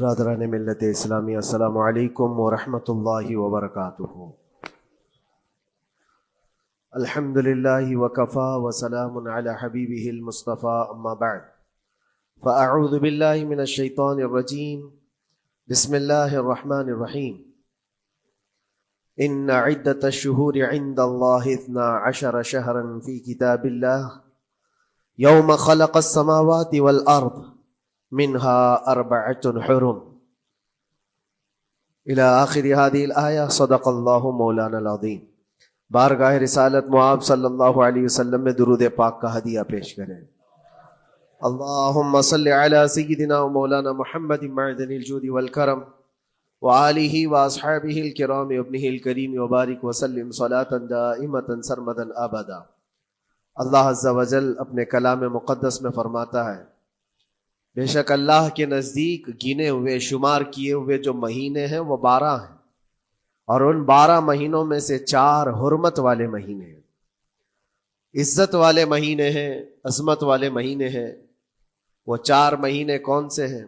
برادران ملت اسلامی، السلام علیکم ورحمۃ اللہ وبرکاتہ۔ الحمد للہ وکفا وسلام علی حبیبہ المصطفیٰ، اما بعد فاعوذ باللہ من الشیطان الرجیم، بسم اللہ الرحمن الرحیم۔ ان عدۃ الشہور عند اللہ 12 شہرا فی کتاب اللہ یوم خلق السماوات والارض منها 4 حرم الى آخر هذه الآیہ۔ صدق اللہ مولانا العظیم۔ بارگاہ رسالت معاب صلی اللہ علیہ وسلم میں درود پاک کا ہدیہ پیش کریں۔ اللہم صل علی سیدنا و مولانا محمد معدن الجود والکرم وآلہ واصحابہ الکرام وابنہ الکریم وبارک وسلم صلاة دائمة سرمدا ابدا۔ اللہ عز و جل اپنے کلام مقدس میں فرماتا ہے، بے شک اللہ کے نزدیک گنے ہوئے شمار کیے ہوئے جو مہینے ہیں وہ 12 ہیں، اور ان 12 مہینوں میں سے 4 حرمت والے مہینے ہیں، عزت والے مہینے ہیں، عظمت والے مہینے ہیں۔ وہ 4 مہینے کون سے ہیں؟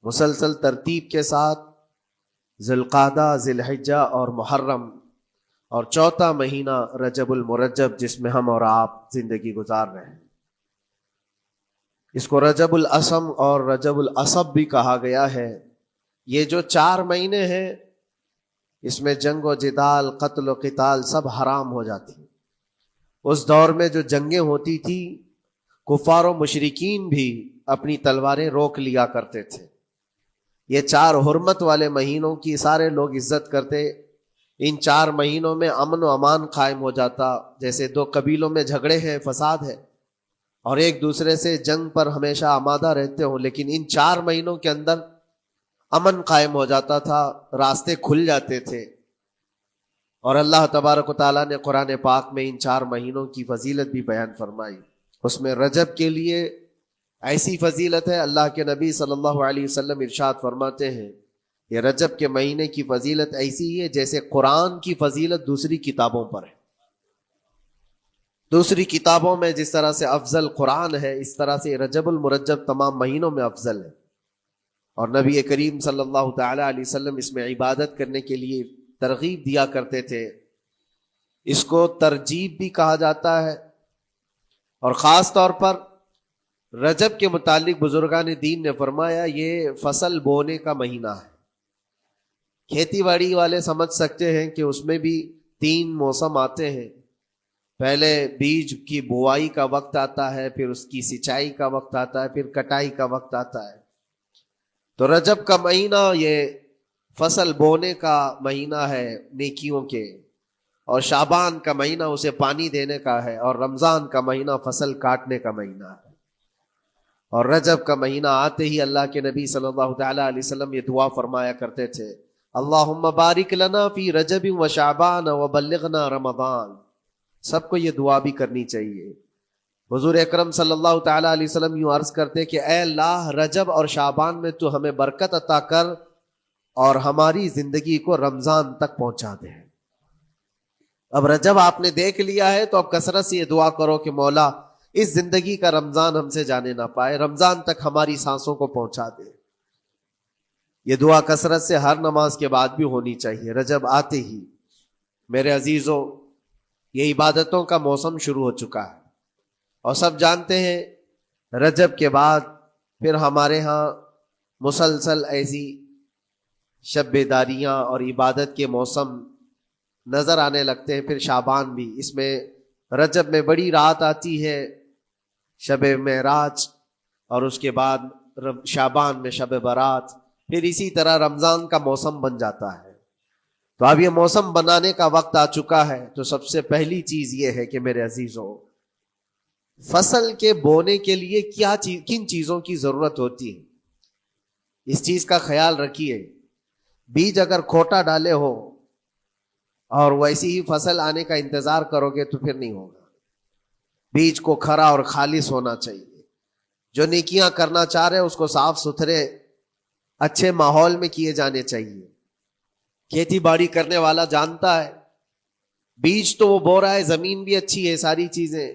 مسلسل ترتیب کے ساتھ ذی القعدہ، ذی الحجہ اور محرم، اور 4تھا مہینہ رجب المرجب جس میں ہم اور آپ زندگی گزار رہے ہیں۔ اس کو رجب الاسم اور رجب العصب بھی کہا گیا ہے۔ یہ جو 4 مہینے ہیں اس میں جنگ و جدال، قتل و قتال سب حرام ہو جاتی ہیں۔ اس دور میں جو جنگیں ہوتی تھی، کفار و مشرکین بھی اپنی تلواریں روک لیا کرتے تھے۔ یہ 4 حرمت والے مہینوں کی سارے لوگ عزت کرتے۔ ان 4 مہینوں میں امن و امان قائم ہو جاتا۔ جیسے 2 قبیلوں میں جھگڑے ہیں، فساد ہے، اور ایک دوسرے سے جنگ پر ہمیشہ آمادہ رہتے ہوں، لیکن ان 4 مہینوں کے اندر امن قائم ہو جاتا تھا، راستے کھل جاتے تھے۔ اور اللہ تبارک و تعالیٰ نے قرآن پاک میں ان 4 مہینوں کی فضیلت بھی بیان فرمائی۔ اس میں رجب کے لیے ایسی فضیلت ہے، اللہ کے نبی صلی اللہ علیہ وسلم ارشاد فرماتے ہیں، یہ رجب کے مہینے کی فضیلت ایسی ہے جیسے قرآن کی فضیلت دوسری کتابوں پر ہے۔ دوسری کتابوں میں جس طرح سے افضل قرآن ہے، اس طرح سے رجب المرجب تمام مہینوں میں افضل ہے۔ اور نبی کریم صلی اللہ تعالی علیہ وسلم اس میں عبادت کرنے کے لیے ترغیب دیا کرتے تھے۔ اس کو ترجیب بھی کہا جاتا ہے، اور خاص طور پر رجب کے متعلق بزرگان دین نے فرمایا یہ فصل بونے کا مہینہ ہے۔ کھیتی باڑی والے سمجھ سکتے ہیں کہ اس میں بھی 3 موسم آتے ہیں۔ پہلے بیج کی بوائی کا وقت آتا ہے، پھر اس کی سچائی کا وقت آتا ہے، پھر کٹائی کا وقت آتا ہے۔ تو رجب کا مہینہ یہ فصل بونے کا مہینہ ہے نیکیوں کے، اور شعبان کا مہینہ اسے پانی دینے کا ہے، اور رمضان کا مہینہ فصل کاٹنے کا مہینہ ہے۔ اور رجب کا مہینہ آتے ہی اللہ کے نبی صلی اللہ تعالی علیہ وسلم یہ دعا فرمایا کرتے تھے، اللہم بارک لنا فی رجب و شعبان وبلغنا رمضان۔ سب کو یہ دعا بھی کرنی چاہیے۔ حضور اکرم صلی اللہ تعالی علیہ وسلم یوں عرض کرتے کہ اے اللہ، رجب اور شعبان میں تو ہمیں برکت عطا کر اور ہماری زندگی کو رمضان تک پہنچا دے۔ اب رجب آپ نے دیکھ لیا ہے تو اب کثرت سے یہ دعا کرو کہ مولا اس زندگی کا رمضان ہم سے جانے نہ پائے، رمضان تک ہماری سانسوں کو پہنچا دے۔ یہ دعا کثرت سے ہر نماز کے بعد بھی ہونی چاہیے۔ رجب آتے ہی میرے عزیزوں یہ عبادتوں کا موسم شروع ہو چکا ہے، اور سب جانتے ہیں رجب کے بعد پھر ہمارے ہاں مسلسل ایسی شب بیداریاں اور عبادت کے موسم نظر آنے لگتے ہیں۔ پھر شعبان بھی، اس میں رجب میں بڑی رات آتی ہے، شب معراج، اور اس کے بعد شعبان میں شب برات، پھر اسی طرح رمضان کا موسم بن جاتا ہے۔ تو اب یہ موسم بنانے کا وقت آ چکا ہے۔ تو سب سے پہلی چیز یہ ہے کہ میرے عزیزوں، فصل کے بونے کے لیے کن چیزوں کی ضرورت ہوتی ہے، اس چیز کا خیال رکھیے۔ بیج اگر کھوٹا ڈالے ہو اور ویسی ہی فصل آنے کا انتظار کرو گے تو پھر نہیں ہوگا۔ بیج کو کھرا اور خالص ہونا چاہیے۔ جو نیکیاں کرنا چاہ رہے اس کو صاف ستھرے اچھے ماحول میں کیے جانے چاہیے۔ کھیتی باڑی کرنے والا جانتا ہے، بیج تو وہ بو رہا ہے، زمین بھی اچھی ہے، ساری چیزیں،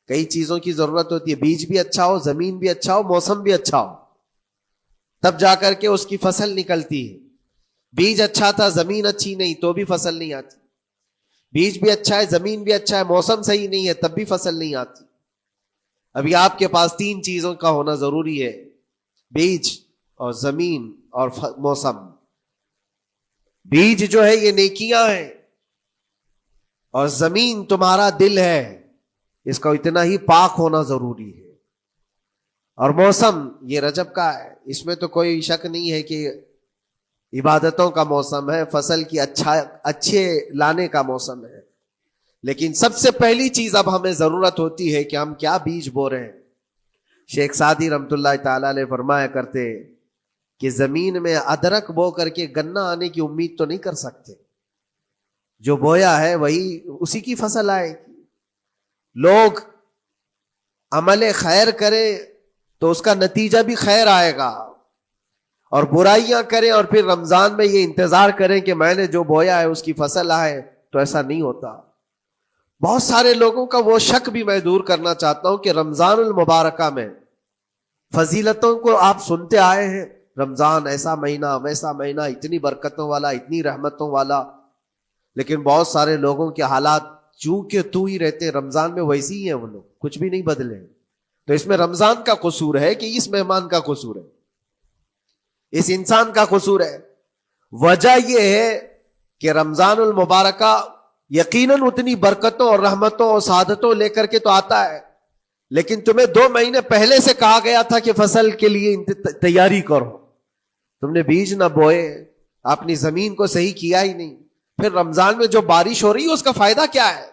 کئی چیزوں کی ضرورت ہوتی ہے، بیج بھی اچھا ہو، زمین بھی اچھا ہو، موسم بھی اچھا ہو۔ تب جا کر کے اس کی فصل نکلتی ہے. بیج اچھا تھا، زمین اچھی نہیں تو بھی فصل نہیں آتی. بیج بھی اچھا ہے، زمین بھی اچھا ہے، موسم صحیح نہیں ہے تب بھی فصل نہیں آتی. ابھی آپ کے پاس 3 چیزوں کا ہونا ضروری ہے: بیج اور زمین اور موسم. بیج جو ہے یہ نیکیاں ہیں، اور زمین تمہارا دل ہے، اس کا اتنا ہی پاک ہونا ضروری ہے. اور موسم یہ رجب کا ہے، اس میں تو کوئی شک نہیں ہے کہ عبادتوں کا موسم ہے، فصل کی اچھے لانے کا موسم ہے. لیکن سب سے پہلی چیز اب ہمیں ضرورت ہوتی ہے کہ ہم کیا بیج بو رہے ہیں. شیخ سعدی رحمت اللہ تعالی علیہ فرمایا کرتے کہ زمین میں ادرک بو کر کے گنا آنے کی امید تو نہیں کر سکتے. جو بویا ہے وہی اسی کی فصل آئے گی. لوگ عمل خیر کرے تو اس کا نتیجہ بھی خیر آئے گا، اور برائیاں کریں اور پھر رمضان میں یہ انتظار کریں کہ میں نے جو بویا ہے اس کی فصل آئے، تو ایسا نہیں ہوتا. بہت سارے لوگوں کا وہ شک بھی میں دور کرنا چاہتا ہوں کہ رمضان المبارکہ میں فضیلتوں کو آپ سنتے آئے ہیں، رمضان ایسا مہینہ ویسا مہینہ، اتنی برکتوں والا، اتنی رحمتوں والا، لیکن بہت سارے لوگوں کے حالات چونکہ تو ہی رہتے رمضان میں ویسے ہی ہیں، وہ لوگ کچھ بھی نہیں بدلے. تو اس میں رمضان کا قصور ہے کہ اس مہمان کا قصور ہے، اس انسان کا قصور ہے؟ وجہ یہ ہے کہ رمضان المبارکہ یقیناً اتنی برکتوں اور رحمتوں اور سعادتوں لے کر کے تو آتا ہے، لیکن تمہیں 2 مہینے پہلے سے کہا گیا تھا کہ فصل کے لیے تیاری کرو. تم نے بیج نہ بوئے، اپنی زمین کو صحیح کیا ہی نہیں. پھر رمضان میں جو بارش ہو رہی ہے اس کا فائدہ کیا ہے؟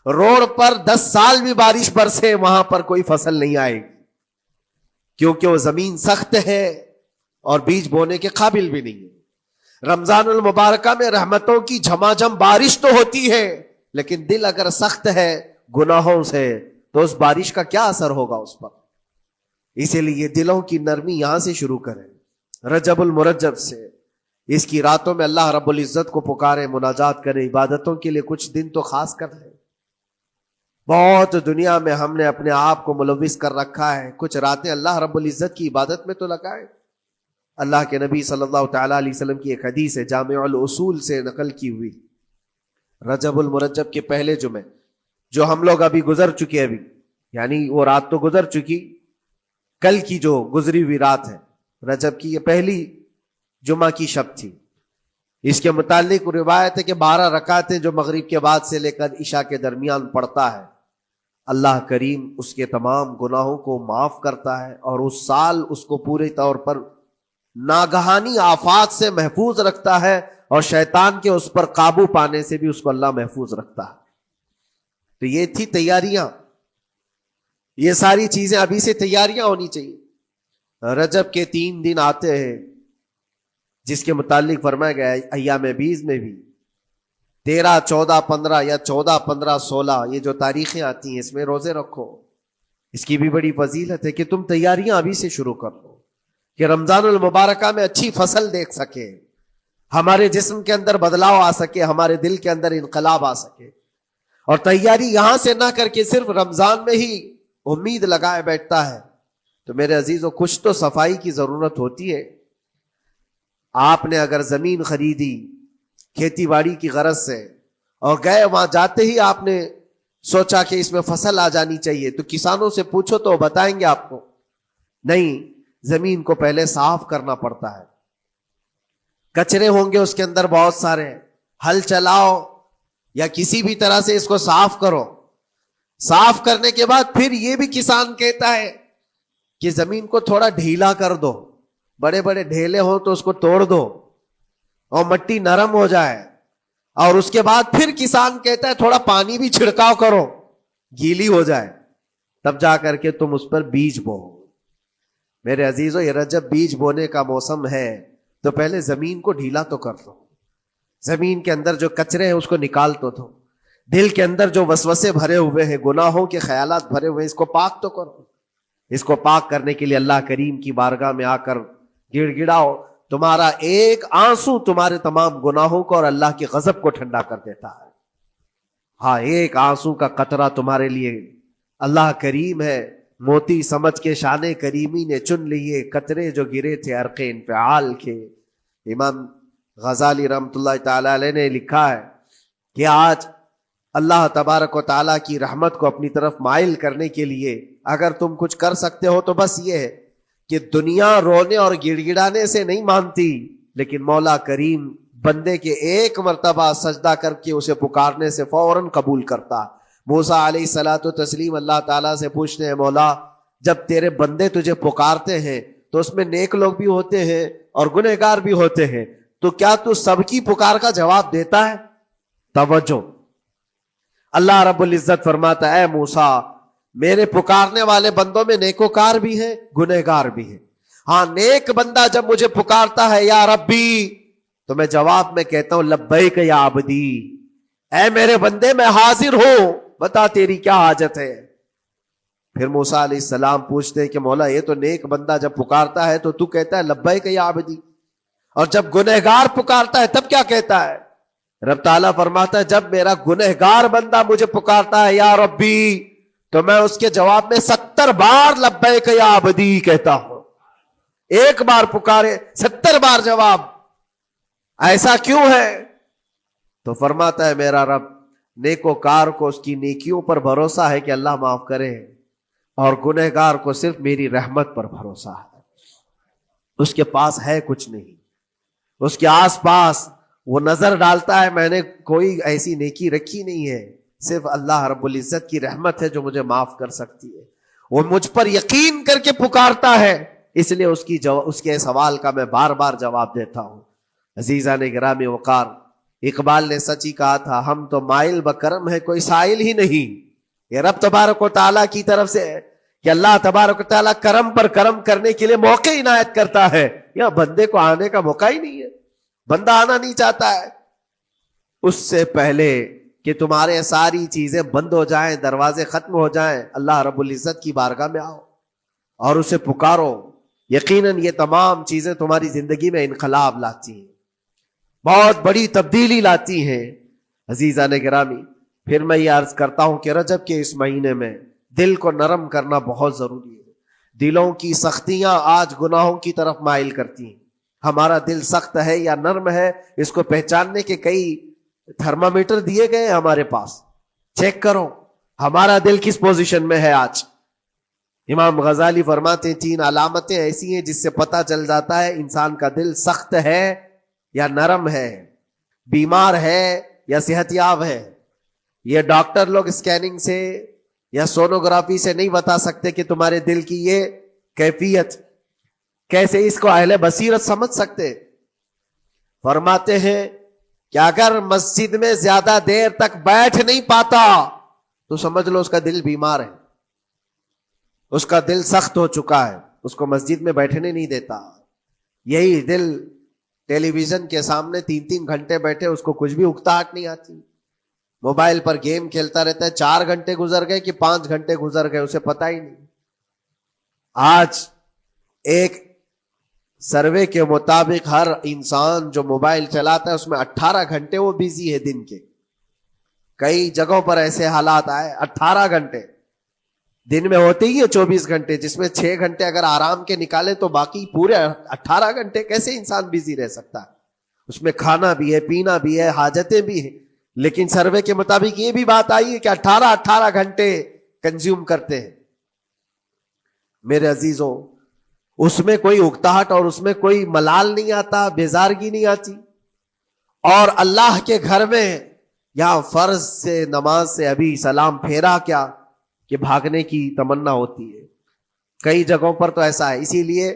روڈ پر 10 سال بھی بارش برسے وہاں پر کوئی فصل نہیں آئے گی، کیونکہ وہ زمین سخت ہے اور بیج بونے کے قابل بھی نہیں ہے. رمضان المبارکہ میں رحمتوں کی جھماجھم بارش تو ہوتی ہے، لیکن دل اگر سخت ہے گناہوں سے تو اس بارش کا کیا اثر ہوگا اس پر؟ اسی لیے دلوں کی نرمی یہاں سے شروع کریں، رجب المرجب سے. اس کی راتوں میں اللہ رب العزت کو پکاریں، مناجات کریں، عبادتوں کے لیے کچھ دن تو خاص کر لیں. بہت دنیا میں ہم نے اپنے آپ کو ملوث کر رکھا ہے، کچھ راتیں اللہ رب العزت کی عبادت میں تو لگائیں. اللہ کے نبی صلی اللہ تعالیٰ علیہ وسلم کی ایک حدیث ہے، جامع الاصول سے نقل کی ہوئی، رجب المرجب کے پہلے جمعے جو ہم لوگ ابھی گزر چکے، ابھی یعنی وہ رات تو گزر چکی، کل کی جو گزری ہوئی رات ہے رجب کی، یہ پہلی جمعہ کی شب تھی. اس کے متعلق روایت ہے کہ 12 رکعتیں جو مغرب کے بعد سے لے کر عشاء کے درمیان پڑھتا ہے، اللہ کریم اس کے تمام گناہوں کو معاف کرتا ہے، اور اس سال اس کو پورے طور پر ناگہانی آفات سے محفوظ رکھتا ہے، اور شیطان کے اس پر قابو پانے سے بھی اس کو اللہ محفوظ رکھتا ہے. تو یہ تھی تیاریاں، یہ ساری چیزیں ابھی سے تیاریاں ہونی چاہیے. رجب کے 3 دن آتے ہیں جس کے متعلق فرمایا گیا ہے ایام بیز میں بھی 13, 14, 15 یا 14, 15, 16 یہ جو تاریخیں آتی ہیں اس میں روزے رکھو. اس کی بھی بڑی فضیلت ہے کہ تم تیاریاں ابھی سے شروع کر دو کہ رمضان المبارکہ میں اچھی فصل دیکھ سکے، ہمارے جسم کے اندر بدلاؤ آ سکے، ہمارے دل کے اندر انقلاب آ سکے. اور تیاری یہاں سے نہ کر کے صرف رمضان میں ہی امید لگائے بیٹھتا ہے تو میرے عزیزوں کچھ تو صفائی کی ضرورت ہوتی ہے. آپ نے اگر زمین خریدی کھیتی باڑی کی غرض سے اور گئے، وہاں جاتے ہی آپ نے سوچا کہ اس میں فصل آ جانی چاہیے، تو کسانوں سے پوچھو تو بتائیں گے آپ کو نہیں، زمین کو پہلے صاف کرنا پڑتا ہے، کچرے ہوں گے اس کے اندر بہت سارے، ہل چلاؤ یا کسی بھی طرح سے اس کو صاف کرو. صاف کرنے کے بعد پھر یہ بھی کسان کہتا ہے کہ زمین کو تھوڑا ڈھیلا کر دو، بڑے بڑے ڈھیلے ہوں تو اس کو توڑ دو اور مٹی نرم ہو جائے. اور اس کے بعد پھر کسان کہتا ہے تھوڑا پانی بھی چھڑکاؤ کرو، گیلی ہو جائے، تب جا کر کے تم اس پر بیج بو. میرے عزیزو یہ رجب بیج بونے کا موسم ہے، تو پہلے زمین کو ڈھیلا تو کر دو، زمین کے اندر جو کچرے ہیں اس کو نکال تو دو، دل کے اندر جو وسوسے بھرے ہوئے ہیں، گناہوں کے خیالات بھرے ہوئے ہیں، اس کو پاک تو کرو. اس کو پاک کرنے کے لیے اللہ کریم کی بارگاہ میں آ کر گڑ گڑاؤ. تمہارا ایک آنسو تمہارے تمام گناہوں کو اور اللہ کے غضب کو ٹھنڈا کر دیتا ہے. ہاں، ایک آنسو کا قطرہ تمہارے لیے اللہ کریم ہے، موتی سمجھ کے شان کریمی نے چن لیے قطرے جو گرے تھے عرق انفعال کے۔ امام غزالی رحمۃ اللہ تعالی علیہ نے لکھا ہے کہ آج اللہ تبارک و تعالیٰ کی رحمت کو اپنی طرف مائل کرنے کے لیے اگر تم کچھ کر سکتے ہو تو بس یہ ہے کہ دنیا رونے اور گڑ گڑانے سے نہیں مانتی، لیکن مولا کریم بندے کے ایک مرتبہ سجدہ کر کے اسے پکارنے سے فوراً قبول کرتا۔ موسیٰ علیہ الصلاۃ والتسلیم اللہ تعالیٰ سے پوچھتے ہیں، مولا جب تیرے بندے تجھے پکارتے ہیں تو اس میں نیک لوگ بھی ہوتے ہیں اور گنہگار بھی ہوتے ہیں، تو کیا تو سب کی پکار کا جواب دیتا ہے؟ توجہ، اللہ رب العزت فرماتا ہے، اے موسیٰ میرے پکارنے والے بندوں میں نیکوکار بھی ہیں گنہگار بھی ہیں۔ ہاں، نیک بندہ جب مجھے پکارتا ہے یا ربی تو میں جواب میں کہتا ہوں لبیک یا عبدی، اے میرے بندے میں حاضر ہوں، بتا تیری کیا حاجت ہے۔ پھر موسیٰ علیہ السلام پوچھتے ہیں کہ مولا یہ تو نیک بندہ جب پکارتا ہے تو کہتا ہے لبیک یا عبدی، اور جب گنہگار پکارتا ہے تب کیا کہتا ہے؟ رب تعالیٰ فرماتا ہے جب میرا گنہگار بندہ مجھے پکارتا ہے یا ربی تو میں اس کے جواب میں 70 بار لبیک یا عبدی کہتا ہوں۔ ایک بار پکارے 70 بار جواب، ایسا کیوں ہے؟ تو فرماتا ہے میرا رب نیکوکار کو اس کی نیکیوں پر بھروسہ ہے کہ اللہ معاف کرے، اور گنہگار کو صرف میری رحمت پر بھروسہ ہے۔ اس کے پاس ہے کچھ نہیں، اس کے آس پاس وہ نظر ڈالتا ہے میں نے کوئی ایسی نیکی رکھی نہیں ہے، صرف اللہ رب العزت کی رحمت ہے جو مجھے معاف کر سکتی ہے۔ وہ مجھ پر یقین کر کے پکارتا ہے، اس لیے اس کے سوال کا میں بار بار جواب دیتا ہوں۔ عزیزان گرامی وقار، اقبال نے سچ ہی کہا تھا، ہم تو مائل بکرم ہے کوئی سائل ہی نہیں۔ یہ رب تبارک و تعالیٰ کی طرف سے ہے کہ اللہ تبارک و تعالیٰ کرم پر کرم کرنے کے لیے موقع عنایت کرتا ہے، یا بندے کو آنے کا موقع ہی نہیں ہے، بندہ آنا نہیں چاہتا ہے۔ اس سے پہلے کہ تمہارے ساری چیزیں بند ہو جائیں، دروازے ختم ہو جائیں، اللہ رب العزت کی بارگاہ میں آؤ اور اسے پکارو، یقیناً یہ تمام چیزیں تمہاری زندگی میں انقلاب لاتی ہیں، بہت بڑی تبدیلی لاتی ہیں۔ عزیزان گرامی، پھر میں یہ عرض کرتا ہوں کہ رجب کے اس مہینے میں دل کو نرم کرنا بہت ضروری ہے۔ دلوں کی سختیاں آج گناہوں کی طرف مائل کرتی ہیں۔ ہمارا دل سخت ہے یا نرم ہے، اس کو پہچاننے کے کئی تھرمامیٹر دیے گئے ہیں ہمارے پاس، چیک کرو ہمارا دل کس پوزیشن میں ہے آج۔ امام غزالی فرماتے ہیں 3 علامتیں ایسی ہیں جس سے پتہ چل جاتا ہے انسان کا دل سخت ہے یا نرم ہے، بیمار ہے یا صحت یاب ہے۔ یہ ڈاکٹر لوگ اسکیننگ سے یا سونوگرافی سے نہیں بتا سکتے کہ تمہارے دل کی یہ کیفیت، کیسے اس کو اہل بصیرت سمجھ سکتے؟ فرماتے ہیں کہ اگر مسجد میں زیادہ دیر تک بیٹھ نہیں پاتا تو سمجھ لو اس کا دل بیمار ہے، اس کا دل سخت ہو چکا ہے، اس کو مسجد میں بیٹھنے نہیں دیتا۔ یہی دل ٹیلی ویژن کے سامنے 3 گھنٹے بیٹھے، اس کو کچھ بھی اکتاہٹ نہیں آتی، موبائل پر گیم کھیلتا رہتا ہے، 4 گھنٹے گزر گئے کہ 5 گھنٹے گزر گئے اسے پتہ ہی نہیں۔ آج ایک سروے کے مطابق ہر انسان جو موبائل چلاتا ہے اس میں 18 گھنٹے وہ بیزی ہے دن کے۔ کئی جگہوں پر ایسے حالات آئے 18 گھنٹے دن میں ہوتے ہی ہے 24 گھنٹے، جس میں 6 گھنٹے اگر آرام کے نکالے تو باقی پورے 18 گھنٹے کیسے انسان بیزی رہ سکتا ہے؟ اس میں کھانا بھی ہے، پینا بھی ہے، حاجتیں بھی ہیں، لیکن سروے کے مطابق یہ بھی بات آئی ہے کہ 18 گھنٹے کنزیوم کرتے ہیں۔ میرے عزیزوں، اس میں کوئی اکتاہٹ اور اس میں کوئی ملال نہیں آتا، بیزارگی نہیں آتی، اور اللہ کے گھر میں یا فرض سے نماز سے ابھی سلام پھیرا کیا کہ بھاگنے کی تمنا ہوتی ہے۔ کئی جگہوں پر تو ایسا ہے، اسی لیے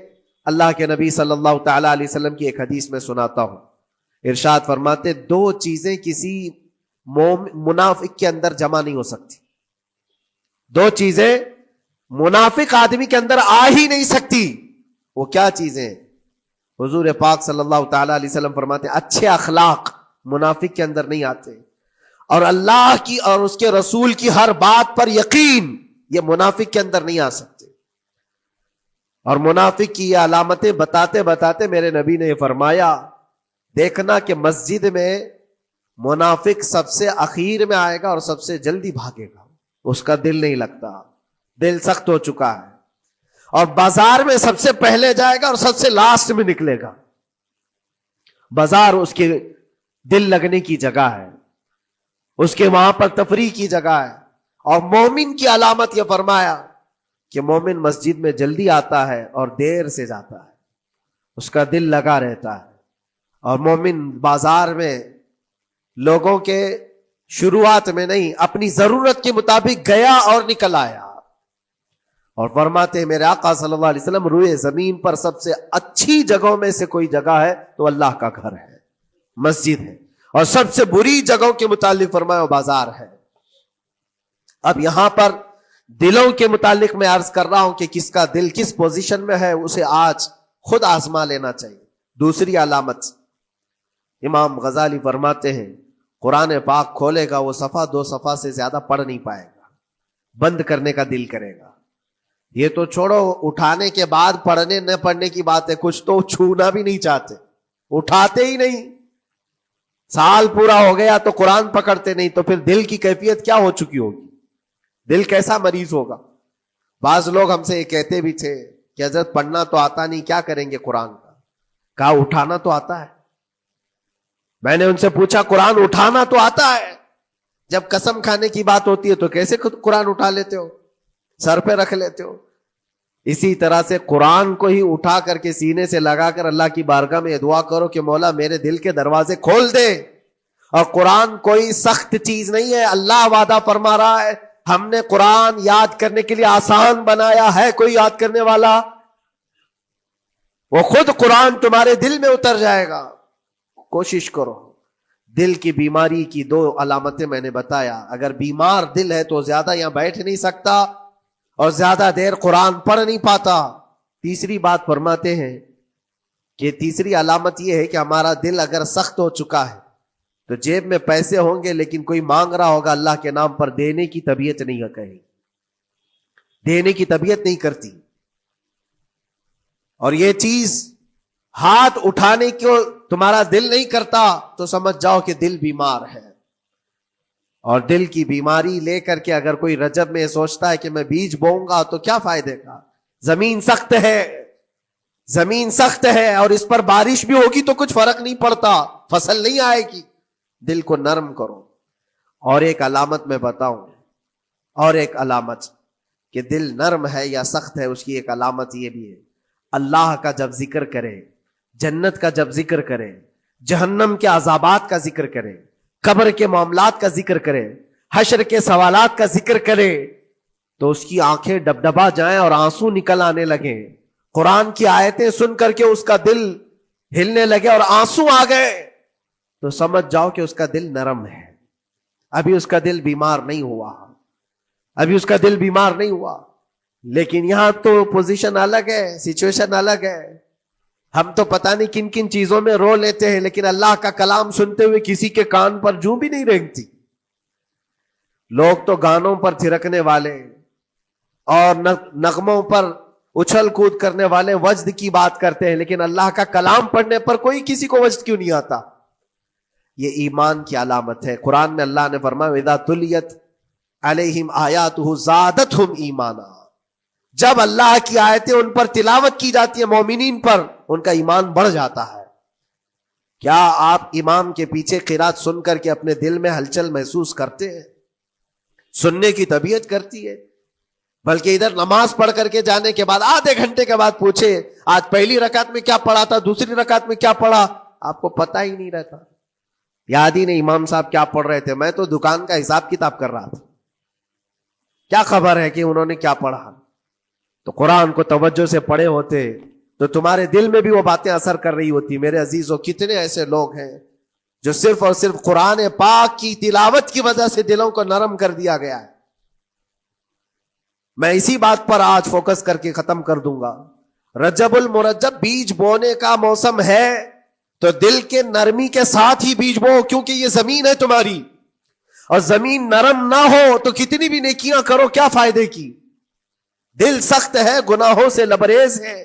اللہ کے نبی صلی اللہ تعالی علیہ وسلم کی ایک حدیث میں سناتا ہوں، ارشاد فرماتے 2 چیزیں کسی منافق کے اندر جمع نہیں ہو سکتی، 2 چیزیں منافق آدمی کے اندر آ ہی نہیں سکتی۔ وہ کیا چیزیں؟ حضور پاک صلی اللہ تعالی علیہ وسلم فرماتے ہیں اچھے اخلاق منافق کے اندر نہیں آتے، اور اللہ کی اور اس کے رسول کی ہر بات پر یقین، یہ منافق کے اندر نہیں آ سکتے۔ اور منافق کی یہ علامتیں بتاتے بتاتے میرے نبی نے یہ فرمایا، دیکھنا کہ مسجد میں منافق سب سے اخیر میں آئے گا اور سب سے جلدی بھاگے گا، اس کا دل نہیں لگتا، دل سخت ہو چکا ہے، اور بازار میں سب سے پہلے جائے گا اور سب سے لاسٹ میں نکلے گا. بازار اس کے دل لگنے کی جگہ ہے، اس کے وہاں پر تفریح کی جگہ ہے. اور مومن کی علامت یہ فرمایا کہ مومن مسجد میں جلدی آتا ہے اور دیر سے جاتا ہے، اس کا دل لگا رہتا ہے. اور مومن بازار میں لوگوں کے شروعات میں نہیں، اپنی ضرورت کے مطابق گیا اور نکل آیا. اور فرماتے ہیں میرے آقا صلی اللہ علیہ وسلم، روئے زمین پر سب سے اچھی جگہوں میں سے کوئی جگہ ہے تو اللہ کا گھر ہے، مسجد ہے. اور سب سے بری جگہوں کے متعلق فرمایا وہ بازار ہے. اب یہاں پر دلوں کے متعلق میں عرض کر رہا ہوں کہ کس کا دل کس پوزیشن میں ہے، اسے آج خود آزما لینا چاہیے. دوسری علامت، امام غزالی فرماتے ہیں قرآن پاک کھولے گا وہ صفحہ 2 صفحہ سے زیادہ پڑھ نہیں پائے گا، بند کرنے کا دل کرے گا. یہ تو چھوڑو اٹھانے کے بعد پڑھنے نہ پڑھنے کی بات ہے، کچھ تو چھونا بھی نہیں چاہتے، اٹھاتے ہی نہیں. سال پورا ہو گیا تو قرآن پکڑتے نہیں، تو پھر دل کی کیفیت کیا ہو چکی ہوگی، دل کیسا مریض ہوگا. بعض لوگ ہم سے یہ کہتے بھی تھے کہ حضرت پڑھنا تو آتا نہیں، کیا کریں گے قرآن کا. کہا اٹھانا تو آتا ہے. میں نے ان سے پوچھا قرآن اٹھانا تو آتا ہے، جب قسم کھانے کی بات ہوتی ہے تو کیسے قرآن اٹھا لیتے ہو، سر پہ رکھ لیتے ہو. اسی طرح سے قرآن کو ہی اٹھا کر کے سینے سے لگا کر اللہ کی بارگاہ میں دعا کرو کہ مولا میرے دل کے دروازے کھول دے. اور قرآن کوئی سخت چیز نہیں ہے، اللہ وعدہ فرما رہا ہے ہم نے قرآن یاد کرنے کے لیے آسان بنایا ہے. کوئی یاد کرنے والا، وہ خود قرآن تمہارے دل میں اتر جائے گا. کوشش کرو. دل کی بیماری کی 2 علامتیں میں نے بتایا. اگر بیمار دل ہے تو زیادہ یہاں بیٹھ نہیں سکتا اور زیادہ دیر قرآن پڑھ نہیں پاتا. تیسری بات فرماتے ہیں کہ تیسری علامت یہ ہے کہ ہمارا دل اگر سخت ہو چکا ہے تو جیب میں پیسے ہوں گے لیکن کوئی مانگ رہا ہوگا اللہ کے نام پر، دینے کی طبیعت نہیں ہے، کہیں دینے کی طبیعت نہیں کرتی. اور یہ چیز ہاتھ اٹھانے کو تمہارا دل نہیں کرتا تو سمجھ جاؤ کہ دل بیمار ہے. اور دل کی بیماری لے کر کے اگر کوئی رجب میں سوچتا ہے کہ میں بیج بوؤں گا تو کیا فائدے کا، زمین سخت ہے، زمین سخت ہے اور اس پر بارش بھی ہوگی تو کچھ فرق نہیں پڑتا، فصل نہیں آئے گی. دل کو نرم کرو. اور ایک علامت میں بتاؤں، اور ایک علامت کہ دل نرم ہے یا سخت ہے، اس کی ایک علامت یہ بھی ہے، اللہ کا جب ذکر کرے، جنت کا جب ذکر کرے، جہنم کے عذابات کا ذکر کرے، قبر کے معاملات کا ذکر کرے، حشر کے سوالات کا ذکر کرے، تو اس کی آنکھیں ڈبڈبا جائیں اور آنسو نکل آنے لگے. قرآن کی آیتیں سن کر کے اس کا دل ہلنے لگے اور آنسو آ گئے تو سمجھ جاؤ کہ اس کا دل نرم ہے. ابھی اس کا دل بیمار نہیں ہوا، ابھی اس کا دل بیمار نہیں ہوا. لیکن یہاں تو پوزیشن الگ ہے، سچویشن الگ ہے. ہم تو پتہ نہیں کن کن چیزوں میں رو لیتے ہیں، لیکن اللہ کا کلام سنتے ہوئے کسی کے کان پر جوں بھی نہیں رینگتی. لوگ تو گانوں پر تھرکنے والے اور نغموں پر اچھل کود کرنے والے وجد کی بات کرتے ہیں، لیکن اللہ کا کلام پڑھنے پر کوئی کسی کو وجد کیوں نہیں آتا. یہ ایمان کی علامت ہے. قرآن میں اللہ نے فرمایا اذا تلیت علیہم آیاتہ زادتہم ایمانا، جب اللہ کی آیتیں ان پر تلاوت کی جاتی ہیں، مومنین پر، ان کا ایمان بڑھ جاتا ہے. کیا آپ امام کے پیچھے قرات سن کر کے اپنے دل میں ہلچل محسوس کرتے ہیں؟ سننے کی طبیعت کرتی ہے. بلکہ ادھر نماز پڑھ کر کے جانے کے بعد آدھے گھنٹے کے بعد پوچھے آج پہلی رکعت میں کیا پڑھا تھا، دوسری رکعت میں کیا پڑھا، آپ کو پتہ ہی نہیں رہتا. یاد ہی نہیں امام صاحب کیا پڑھ رہے تھے، میں تو دکان کا حساب کتاب کر رہا تھا، کیا خبر ہے کہ انہوں نے کیا پڑھا. تو قرآن کو توجہ سے پڑھے ہوتے تو تمہارے دل میں بھی وہ باتیں اثر کر رہی ہوتی. میرے عزیزوں، کتنے ایسے لوگ ہیں جو صرف اور صرف قرآن پاک کی تلاوت کی وجہ سے دلوں کو نرم کر دیا گیا ہے. میں اسی بات پر آج فوکس کر کے ختم کر دوں گا. رجب المرجب بیج بونے کا موسم ہے تو دل کے نرمی کے ساتھ ہی بیج بو، کیونکہ یہ زمین ہے تمہاری، اور زمین نرم نہ ہو تو کتنی بھی نیکیاں کرو کیا فائدے کی. دل سخت ہے، گناہوں سے لبریز ہے،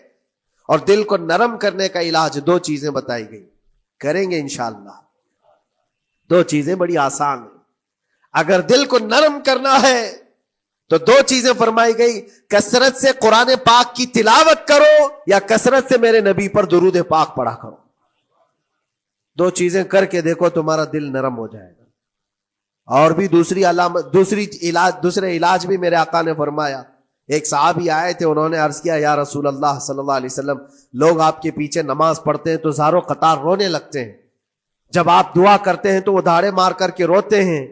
اور دل کو نرم کرنے کا علاج 2 چیزیں بتائی گئی، کریں گے انشاءاللہ. 2 چیزیں بڑی آسان ہیں. اگر دل کو نرم کرنا ہے تو دو چیزیں فرمائی گئی، کثرت سے قرآن پاک کی تلاوت کرو یا کثرت سے میرے نبی پر درود پاک پڑھا کرو. دو چیزیں کر کے دیکھو تمہارا دل نرم ہو جائے گا. اور بھی دوسرے علاج بھی میرے آقا نے فرمایا. ایک صحابی آئے تھے، انہوں نے عرض کیا یا رسول اللہ صلی اللہ علیہ وسلم، لوگ آپ کے پیچھے نماز پڑھتے ہیں تو زاروں قطار رونے لگتے ہیں، جب آپ دعا کرتے ہیں تو وہ دھاڑے مار کر کے روتے ہیں،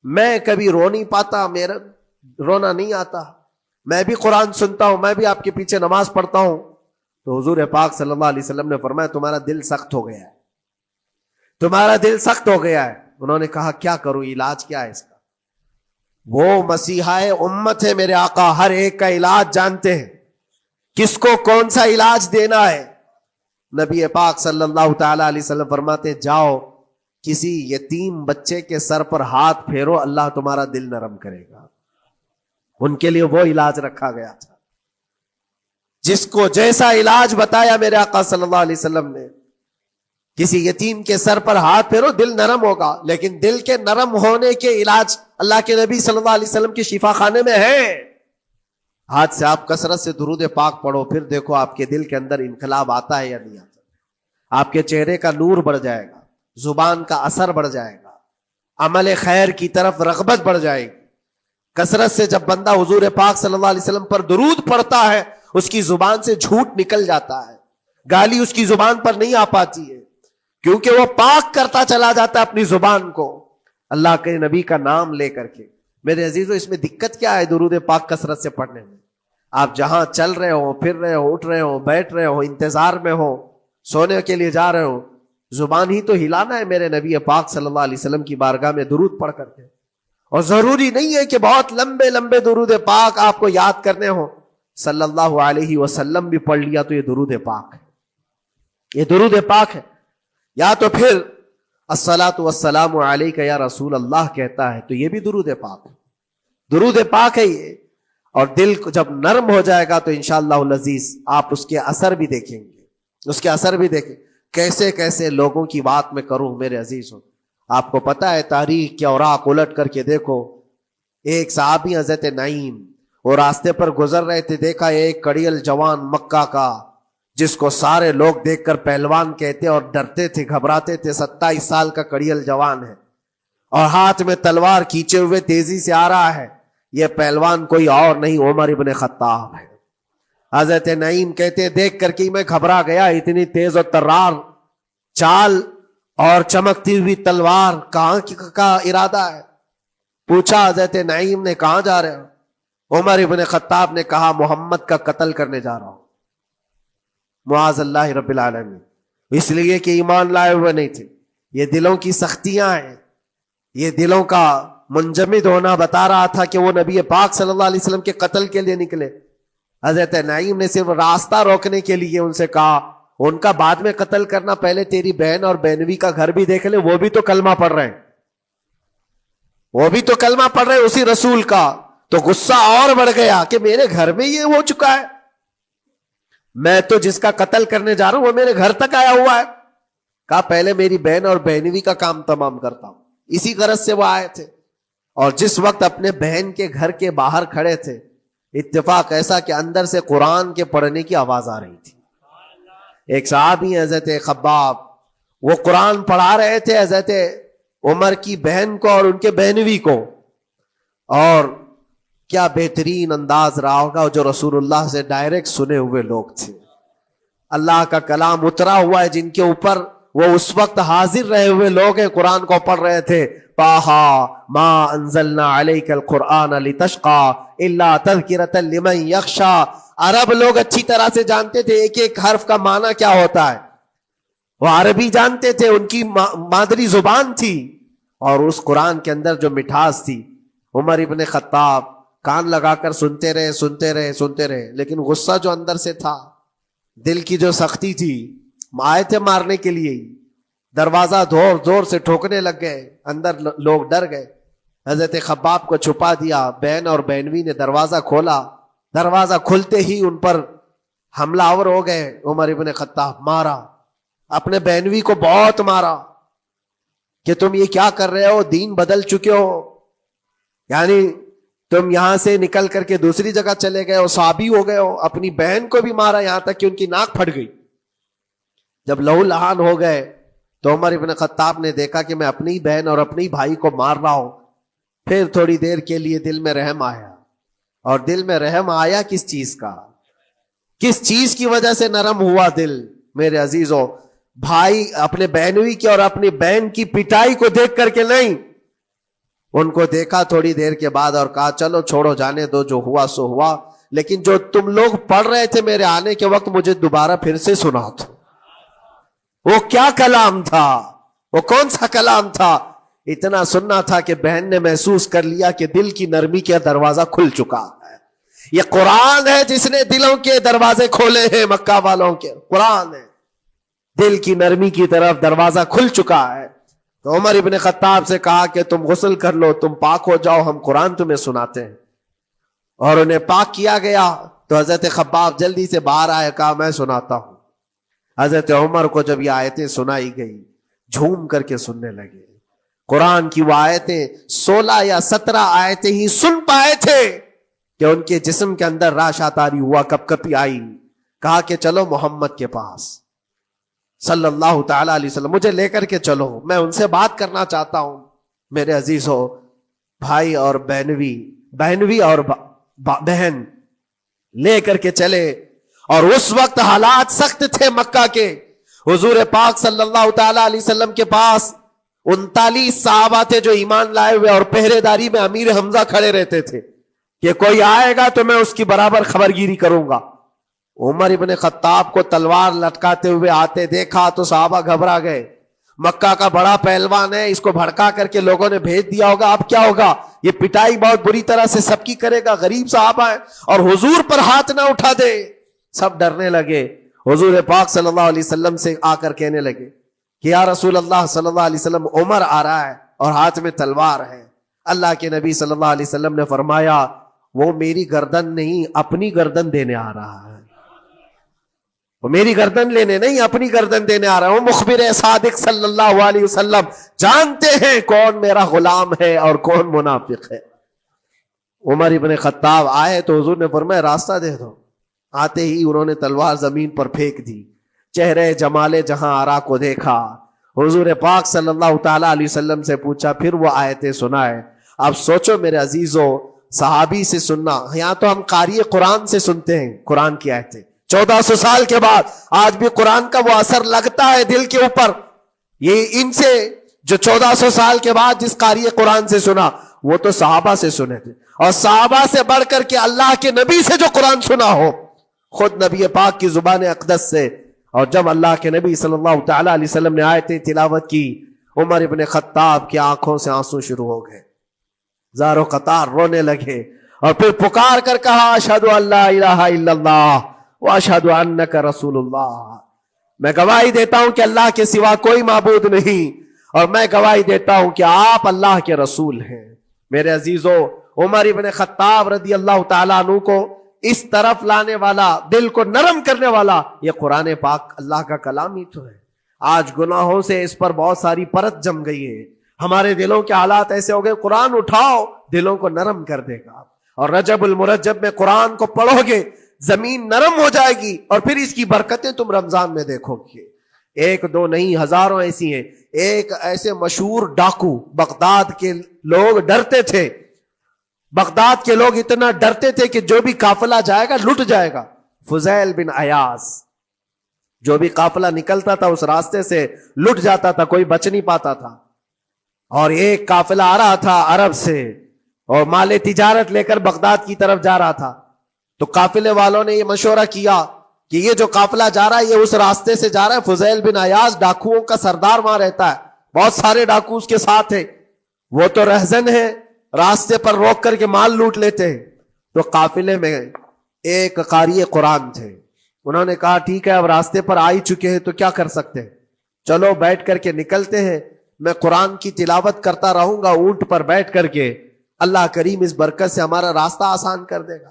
میں کبھی رو نہیں پاتا، میرا رونا نہیں آتا، میں بھی قرآن سنتا ہوں، میں بھی آپ کے پیچھے نماز پڑھتا ہوں. تو حضور پاک صلی اللہ علیہ وسلم نے فرمایا تمہارا دل سخت ہو گیا ہے، تمہارا دل سخت ہو گیا ہے. انہوں نے کہا کیا کروں، علاج کیا ہے اس کا؟ وہ مسیحائے امت ہے میرے آقا، ہر ایک کا علاج جانتے ہیں، کس کو کون سا علاج دینا ہے. نبی پاک صلی اللہ تعالی علیہ وسلم فرماتے جاؤ کسی یتیم بچے کے سر پر ہاتھ پھیرو، اللہ تمہارا دل نرم کرے گا. ان کے لیے وہ علاج رکھا گیا تھا. جس کو جیسا علاج بتایا میرے آقا صلی اللہ علیہ وسلم نے، کسی یتیم کے سر پر ہاتھ پھیرو، دل نرم ہوگا. لیکن دل کے نرم ہونے کے علاج اللہ کے نبی صلی اللہ علیہ وسلم کے شفا خانے میں ہے. ہاتھ سے آپ کثرت سے درود پاک پڑھو، پھر دیکھو آپ کے دل کے اندر انقلاب آتا ہے یا نہیں آتا. آپ کے چہرے کا نور بڑھ جائے گا، زبان کا اثر بڑھ جائے گا، عمل خیر کی طرف رغبت بڑھ جائے گی. کثرت سے جب بندہ حضور پاک صلی اللہ علیہ وسلم پر درود پڑھتا ہے، اس کی زبان سے جھوٹ نکل جاتا ہے، گالی اس کی زبان پر نہیں آ پاتی ہے، کیونکہ وہ پاک کرتا چلا جاتا ہے اپنی زبان کو اللہ کے نبی کا نام لے کر کے. میرے عزیزو، اس میں دقت کیا ہے درود پاک کثرت سے پڑھنے میں؟ آپ جہاں چل رہے ہو، پھر رہے ہو، اٹھ رہے ہو، بیٹھ رہے ہو، انتظار میں ہو، سونے کے لیے جا رہے ہو، زبان ہی تو ہلانا ہے میرے نبی پاک صلی اللہ علیہ وسلم کی بارگاہ میں درود پڑھ کر کے. اور ضروری نہیں ہے کہ بہت لمبے لمبے درود پاک آپ کو یاد کرنے ہو، صلی اللہ علیہ وسلم بھی پڑھ لیا تو یہ درود پاک ہے، یہ درود پاک ہے. یا تو پھر الصلاۃ والسلام علیک یا رسول اللہ کہتا ہے تو یہ بھی درود پاک ہے، درود پاک ہے یہ. اور دل کو جب نرم ہو جائے گا تو انشاءاللہ العزیز آپ اس کے اثر بھی دیکھیں گے، اس کے اثر بھی دیکھیں. کیسے کیسے لوگوں کی بات میں کروں میرے عزیز ہو. آپ کو پتا ہے تاریخ کے اوراق الٹ کر کے دیکھو. ایک صحابی حضرت نعیم وہ راستے پر گزر رہے تھے، دیکھا ایک کڑیل جوان مکہ کا جس کو سارے لوگ دیکھ کر پہلوان کہتے اور ڈرتے تھے، گھبراتے تھے. 27 سال کا کڑیل جوان ہے اور ہاتھ میں تلوار کھینچے ہوئے تیزی سے آ رہا ہے. یہ پہلوان کوئی اور نہیں عمر ابن خطاب ہے. حضرت نعیم کہتے دیکھ کر کے میں گھبرا گیا، اتنی تیز اور ترار چال اور چمکتی ہوئی تلوار، کہاں کا ارادہ ہے؟ پوچھا حضرت نعیم نے کہاں جا رہے ہو؟ عمر ابن خطاب نے کہا محمد کا قتل کرنے جا رہا ہوں. معاذ اللہ رب العالمین. اس لیے کہ ایمان لائے ہوئے نہیں تھے. یہ دلوں کی سختیاں ہیں، یہ دلوں کا منجمد ہونا بتا رہا تھا کہ وہ نبی پاک صلی اللہ علیہ وسلم کے قتل کے لیے نکلے. حضرت نعیم نے صرف راستہ روکنے کے لیے ان سے کہا ان کا بعد میں قتل کرنا، پہلے تیری بہن اور بہنوی کا گھر بھی دیکھ لے، وہ بھی تو کلمہ پڑھ رہے ہیں، وہ بھی تو کلمہ پڑھ رہے ہیں اسی رسول کا. تو غصہ اور بڑھ گیا کہ میرے گھر میں یہ ہو چکا ہے، میں تو جس کا قتل کرنے جا رہا ہوں وہ میرے گھر تک آیا ہوا ہے. کہا پہلے میری بہن اور بہنوی کا کام تمام کرتا ہوں. اسی غرض سے وہ آئے تھے. اور جس وقت اپنے بہن کے گھر کے باہر کھڑے تھے، اتفاق ایسا کہ اندر سے قرآن کے پڑھنے کی آواز آ رہی تھی. ایک صحابی حضرت خباب، وہ قرآن پڑھا رہے تھے حضرت عمر کی بہن کو اور ان کے بہنوی کو. اور کیا بہترین انداز رہا ہوگا، جو رسول اللہ سے ڈائریکٹ سنے ہوئے لوگ تھے. اللہ کا کلام اترا ہوا ہے جن کے اوپر، وہ اس وقت حاضر رہے ہوئے لوگ ہیں، قرآن کو پڑھ رہے تھے. طٰہٰ ما انزلنا علیک القرآن لتشقی الا تذکرۃ لمن یخشی. عرب لوگ اچھی طرح سے جانتے تھے ایک ایک حرف کا معنی کیا ہوتا ہے، وہ عربی جانتے تھے، ان کی مادری زبان تھی. اور اس قرآن کے اندر جو مٹھاس تھی، عمر ابن خطاب کان لگا کر سنتے رہے سنتے رہے سنتے رہے. لیکن غصہ جو اندر سے تھا، دل کی جو سختی تھی، آئے تھے مارنے کے لیے ہی. دروازہ زور زور سے ٹھوکنے لگ گئے، اندر لوگ ڈر گئے. حضرت خباب کو چھپا دیا، بہن اور بہنوی نے دروازہ کھولا. دروازہ کھلتے ہی ان پر حملہ آور ہو گئے. عمر ابن خطاب مارا، اپنے بہنوی کو بہت مارا کہ تم یہ کیا کر رہے ہو، دین بدل چکے ہو. یعنی تم یہاں سے نکل کر کے دوسری جگہ چلے گئے ہو، صحابی ہو گئے ہو، اپنی بہن کو بھی مارا یہاں تک کہ ان کی ناک پھٹ گئی. جب لہو لہان ہو گئے تو عمر ابن خطاب نے دیکھا کہ میں اپنی بہن اور اپنی بھائی کو مار رہا ہوں. پھر تھوڑی دیر کے لیے دل میں رحم آیا. اور دل میں رحم آیا کس چیز کا؟ کس چیز کی وجہ سے نرم ہوا دل میرے عزیزوں؟ بھائی اپنے بہنوئی کی اور اپنی بہن کی پٹائی کو دیکھ کر کے نہیں، ان کو دیکھا تھوڑی دیر کے بعد اور کہا چلو چھوڑو جانے دو، جو ہوا سو ہوا، لیکن جو تم لوگ پڑھ رہے تھے میرے آنے کے وقت مجھے دوبارہ پھر سے سنا دو. وہ کیا کلام تھا؟ وہ کون سا کلام تھا؟ اتنا سننا تھا کہ بہن نے محسوس کر لیا کہ دل کی نرمی کا دروازہ کھل چکا ہے. یہ قرآن ہے جس نے دلوں کے دروازے کھولے ہیں. مکہ والوں کے قرآن ہے، دل کی نرمی کی طرف دروازہ کھل چکا ہے. تو عمر ابن خطاب سے کہا کہ تم غسل کر لو، تم پاک ہو جاؤ، ہم قرآن تمہیں سناتے ہیں. اور انہیں پاک کیا گیا. تو حضرت خباب جلدی سے باہر آئے، کہا میں سناتا ہوں. حضرت عمر کو جب یہ آیتیں سنائی گئی جھوم کر کے سننے لگے. قرآن کی وہ آیتیں 16 یا 17 آیتیں ہی سن پائے تھے کہ ان کے جسم کے اندر راشا تاری ہوا، کپ کپی آئی. کہا کہ چلو محمد کے پاس صلی اللہ تعالی علیہ وسلم، مجھے لے کر کے چلو، میں ان سے بات کرنا چاہتا ہوں. میرے عزیزو، بھائی اور بہنوی اور بہن لے کر کے چلے. اور اس وقت حالات سخت تھے مکہ کے. حضور پاک صلی اللہ تعالی علیہ وسلم کے پاس 39 صحابہ تھے جو ایمان لائے ہوئے، اور پہرے داری میں امیر حمزہ کھڑے رہتے تھے کہ کوئی آئے گا تو میں اس کی برابر خبرگیری کروں گا. عمر ابن خطاب کو تلوار لٹکاتے ہوئے آتے دیکھا تو صحابہ گھبرا گئے. مکہ کا بڑا پہلوان ہے، اس کو بھڑکا کر کے لوگوں نے بھیج دیا ہوگا، اب کیا ہوگا؟ یہ پٹائی بہت بری طرح سے سب کی کرے گا. غریب صحابہ ہیں اور حضور پر ہاتھ نہ اٹھا دے. سب ڈرنے لگے. حضور پاک صلی اللہ علیہ وسلم سے آ کر کہنے لگے کہ یا رسول اللہ صلی اللہ علیہ وسلم، عمر آ رہا ہے اور ہاتھ میں تلوار ہے. اللہ کے نبی صلی اللہ علیہ وسلم نے فرمایا وہ میری گردن نہیں، اپنی گردن دینے آ رہا ہے. وہ میری گردن لینے نہیں، اپنی گردن دینے آ رہا ہے. وہ مخبر صادق صلی اللہ علیہ وسلم جانتے ہیں کون میرا غلام ہے اور کون منافق ہے. عمر ابن خطاب آئے تو حضور نے فرمایا راستہ دے دو. آتے ہی انہوں نے تلوار زمین پر پھینک دی. چہرے جمال جہاں آرا کو دیکھا. حضور پاک صلی اللہ تعالی علیہ وسلم سے پوچھا، پھر وہ آیتیں سنائے. اب سوچو میرے عزیزو، صحابی سے سننا، یہاں تو ہم قاری قرآن سے سنتے ہیں قرآن کی آیتیں 1400 سال کے بعد. آج بھی قرآن کا وہ اثر لگتا ہے دل کے اوپر. یہ ان سے جو 1400 سال کے بعد جس قاری قرآن سے سنا وہ تو صحابہ سے سنے تھے، اور صحابہ سے بڑھ کر کے اللہ کے نبی سے جو قرآن سنا ہو، خود نبی پاک کی زبان اقدس سے. اور جب اللہ کے نبی صلی اللہ تعالی علیہ وسلم نے آیتیں تلاوت کی، عمر ابن خطاب کی آنکھوں سے آنسو شروع ہو گئے. زارو قطار رونے لگے اور پھر پکار کر کہا اشہد ان لا الہ الا اللہ واشہد انک رسول اللہ. میں گواہی دیتا ہوں کہ اللہ کے سوا کوئی معبود نہیں، اور میں گواہی دیتا ہوں کہ آپ اللہ کے رسول ہیں. میرے عزیزو، عمر ابن خطاب رضی اللہ تعالیٰ عنہ کو اس طرف لانے والا، دل کو نرم کرنے والا، یہ قرآن پاک اللہ کا کلام ہی تو ہے. آج گناہوں سے اس پر بہت ساری پرت جم گئی ہے. ہمارے دلوں کے حالات ایسے ہو گئے، قرآن اٹھاؤ دلوں کو نرم کر دے گا. اور رجب المرجب میں قرآن کو پڑھو گے زمین نرم ہو جائے گی، اور پھر اس کی برکتیں تم رمضان میں دیکھو گے. ایک دو نہیں، ہزاروں ایسی ہیں. ایک ایسے مشہور ڈاکو، بغداد کے لوگ ڈرتے تھے. بغداد کے لوگ اتنا ڈرتے تھے کہ جو بھی قافلہ جائے گا لٹ جائے گا. فضیل بن عیاض، جو بھی قافلہ نکلتا تھا اس راستے سے لٹ جاتا تھا، کوئی بچ نہیں پاتا تھا. اور ایک قافلہ آ رہا تھا عرب سے اور مال تجارت لے کر بغداد کی طرف جا رہا تھا. تو قافلے والوں نے یہ مشورہ کیا کہ یہ جو قافلہ جا رہا ہے یہ اس راستے سے جا رہا ہے. فضیل بن عیاض ڈاکوؤں کا سردار وہاں رہتا ہے، بہت سارے ڈاکو اس کے ساتھ ہیں، وہ تو رہزن ہے، راستے پر روک کر کے مال لوٹ لیتے ہیں. تو قافلے میں ایک قاری قرآن تھے. انہوں نے کہا ٹھیک ہے، اب راستے پر آ ہی چکے ہیں تو کیا کر سکتے ہیں، چلو بیٹھ کر کے نکلتے ہیں. میں قرآن کی تلاوت کرتا رہوں گا اونٹ پر بیٹھ کر کے، اللہ کریم اس برکت سے ہمارا راستہ آسان کر دے گا.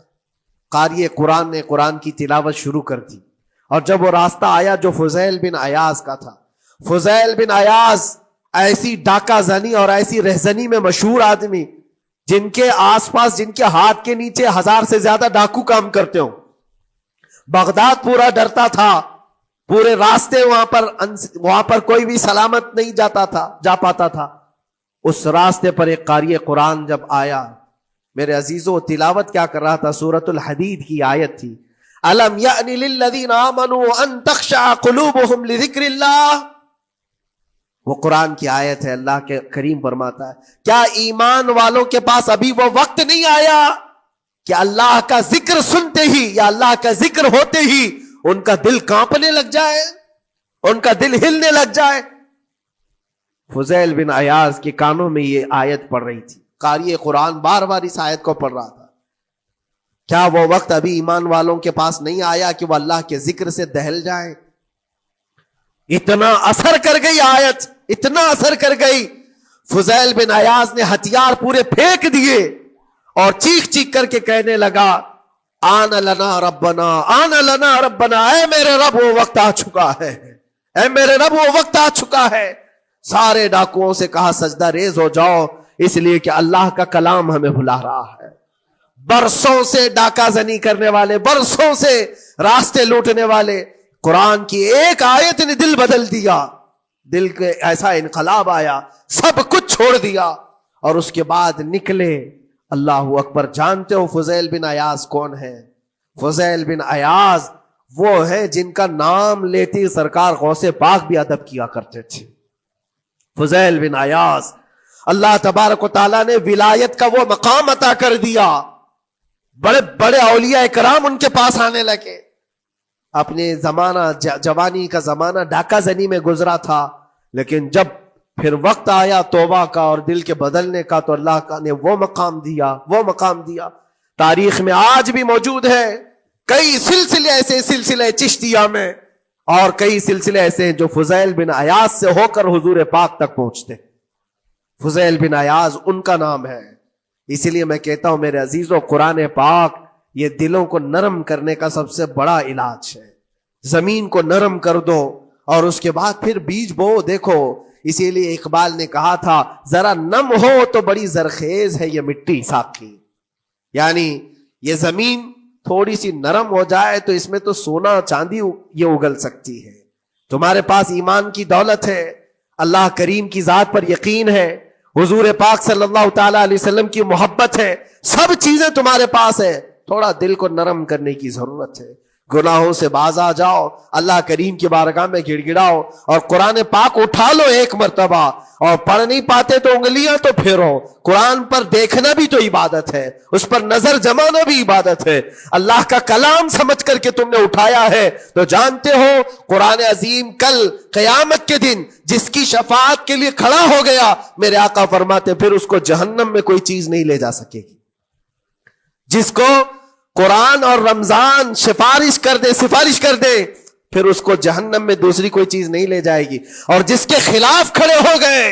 قاری قرآن نے قرآن کی تلاوت شروع کر دی. اور جب وہ راستہ آیا جو فضیل بن عیاض کا تھا، فضیل بن عیاض ایسی ڈاکہ زنی اور ایسی رہزنی میں مشہور آدمی، جن کے آس پاس، جن کے ہاتھ کے نیچے 1000 سے زیادہ ڈاکو کام کرتے ہوں. بغداد پورا ڈرتا تھا، پورے راستے وہاں پر کوئی بھی سلامت نہیں جا پاتا تھا. اس راستے پر ایک قاری قرآن جب آیا، میرے عزیزو تلاوت کیا کر رہا تھا؟ سورۃ الحدید کی آیت تھی، الم یأن للذین آمنوا ان تخشع قلوبهم لذکر اللہ. وہ قرآن کی آیت ہے. اللہ کے کریم فرماتا ہے کیا ایمان والوں کے پاس ابھی وہ وقت نہیں آیا کہ اللہ کا ذکر سنتے ہی یا اللہ کا ذکر ہوتے ہی ان کا دل کانپنے لگ جائے، ان کا دل ہلنے لگ جائے. فضیل بن عیاض کے کانوں میں یہ آیت پڑھ رہی تھی. قاری قرآن بار بار اس آیت کو پڑھ رہا تھا. کیا وہ وقت ابھی ایمان والوں کے پاس نہیں آیا کہ وہ اللہ کے ذکر سے دہل جائیں؟ اتنا اثر کر گئی آیت، اتنا اثر کر گئی. فضیل بن عیاض نے ہتھیار پورے پھینک دیے اور چیخ چیخ کر کے کہنے لگا آن لنا ربنا، آن لنا ربنا، اے میرے رب وہ وقت آ چکا ہے، اے میرے رب وہ وقت آ چکا ہے. سارے ڈاکوؤں سے کہا سجدہ ریز ہو جاؤ، اس لیے کہ اللہ کا کلام ہمیں بلا رہا ہے. برسوں سے ڈاکہ زنی کرنے والے، برسوں سے راستے لوٹنے والے، قرآن کی ایک آیت نے دل بدل دیا. دل کے ایسا انقلاب آیا، سب کچھ چھوڑ دیا اور اس کے بعد نکلے. اللہ اکبر. جانتے ہو فضیل بن عیاض کون ہے؟ فضیل بن عیاض وہ ہے جن کا نام لیتی سرکار غوث پاک بھی ادب کیا کرتے تھے. فضیل بن عیاض اللہ تبارک و تعالیٰ نے ولایت کا وہ مقام عطا کر دیا. بڑے بڑے اولیاء کرام ان کے پاس آنے لگے. اپنے زمانہ جوانی کا زمانہ ڈاکہ زنی میں گزرا تھا، لیکن جب پھر وقت آیا توبہ کا اور دل کے بدلنے کا تو اللہ کا نے وہ مقام دیا. تاریخ میں آج بھی موجود ہے کئی سلسلے ایسے، سلسلے چشتیہ میں، اور کئی سلسلے ایسے ہیں جو فضیل بن عیاض سے ہو کر حضور پاک تک پہنچتے. فضیل بن عیاض ان کا نام ہے. اسی لیے میں کہتا ہوں میرے عزیزو، قرآن پاک یہ دلوں کو نرم کرنے کا سب سے بڑا علاج ہے. زمین کو نرم کر دو اور اس کے بعد پھر بیج بو. دیکھو اسی لیے اقبال نے کہا تھا ذرا نم ہو تو بڑی زرخیز ہے یہ مٹی ساقی. یعنی یہ زمین تھوڑی سی نرم ہو جائے تو اس میں تو سونا چاندی یہ اگل سکتی ہے. تمہارے پاس ایمان کی دولت ہے، اللہ کریم کی ذات پر یقین ہے، حضور پاک صلی اللہ تعالی علیہ وسلم کی محبت ہے، سب چیزیں تمہارے پاس ہے. تھوڑا دل کو نرم کرنے کی ضرورت ہے. گناہوں سے باز آ جاؤ، اللہ کریم کی بارگاہ میں گڑ گڑاؤ اور قرآن پاک اٹھا لو ایک مرتبہ. اور پڑھ نہیں پاتے تو انگلیاں تو پھیرو. قرآن پر دیکھنا بھی تو عبادت ہے، اس پر نظر جمانا بھی عبادت ہے. اللہ کا کلام سمجھ کر کے تم نے اٹھایا ہے تو جانتے ہو قرآن عظیم کل قیامت کے دن جس کی شفاعت کے لیے کھڑا ہو گیا، میرے آقا فرماتے پھر اس کو جہنم میں کوئی چیز نہیں لے جا سکے گی. جس کو قرآن اور رمضان سفارش کر دے پھر اس کو جہنم میں دوسری کوئی چیز نہیں لے جائے گی. اور جس کے خلاف کھڑے ہو گئے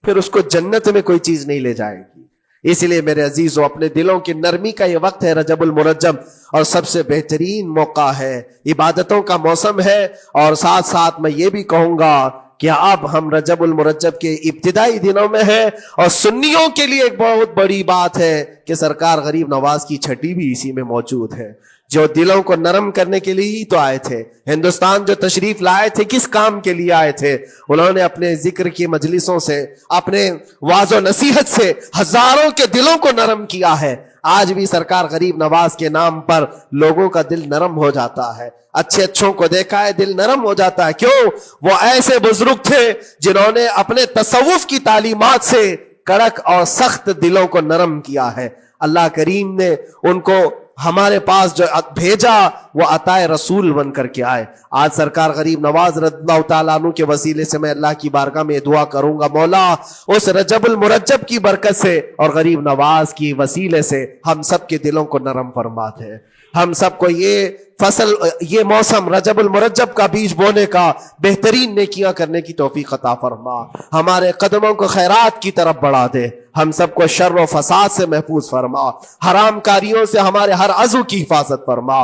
پھر اس کو جنت میں کوئی چیز نہیں لے جائے گی. اس لیے میرے عزیزو اپنے دلوں کی نرمی کا یہ وقت ہے رجب المرجب، اور سب سے بہترین موقع ہے، عبادتوں کا موسم ہے. اور ساتھ ساتھ میں یہ بھی کہوں گا کہ اب ہم رجب المرجب کے ابتدائی دنوں میں ہیں، اور سنیوں کے لیے ایک بہت بڑی بات ہے کہ سرکار غریب نواز کی چھٹی بھی اسی میں موجود ہے، جو دلوں کو نرم کرنے کے لیے ہی تو آئے تھے. ہندوستان جو تشریف لائے تھے کس کام کے لیے آئے تھے؟ انہوں نے اپنے ذکر کی مجلسوں سے، اپنے واعظ و نصیحت سے ہزاروں کے دلوں کو نرم کیا ہے. آج بھی سرکار غریب نواز کے نام پر لوگوں کا دل نرم ہو جاتا ہے. اچھوں کو دیکھا ہے دل نرم ہو جاتا ہے. کیوں؟ وہ ایسے بزرگ تھے جنہوں نے اپنے تصوف کی تعلیمات سے کڑک اور سخت دلوں کو نرم کیا ہے. اللہ کریم نے ان کو ہمارے پاس جو بھیجا وہ عطائے رسول بن کر کے آئے. آج سرکار غریب نواز رضی اللہ تعالیٰ عنہ کے وسیلے سے میں اللہ کی بارگاہ میں دعا کروں گا، مولا اس رجب المرجب کی برکت سے اور غریب نواز کی وسیلے سے ہم سب کے دلوں کو نرم فرما دے. ہم سب کو یہ فصل، یہ موسم رجب المرجب کا بیج بونے کا، بہترین نیکیاں کرنے کی توفیق عطا فرما. ہمارے قدموں کو خیرات کی طرف بڑھا دے. ہم سب کو شر و فساد سے محفوظ فرما. حرام کاریوں سے ہمارے ہر عضو کی حفاظت فرما.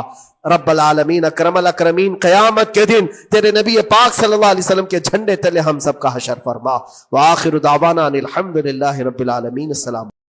رب العالمین اکرم الاکرمین قیامت کے دن تیرے نبی پاک صلی اللہ علیہ وسلم کے جھنڈے تلے ہم سب کا حشر فرما. وآخر دعوانا ان الحمد للہ رب العالمین. السلام.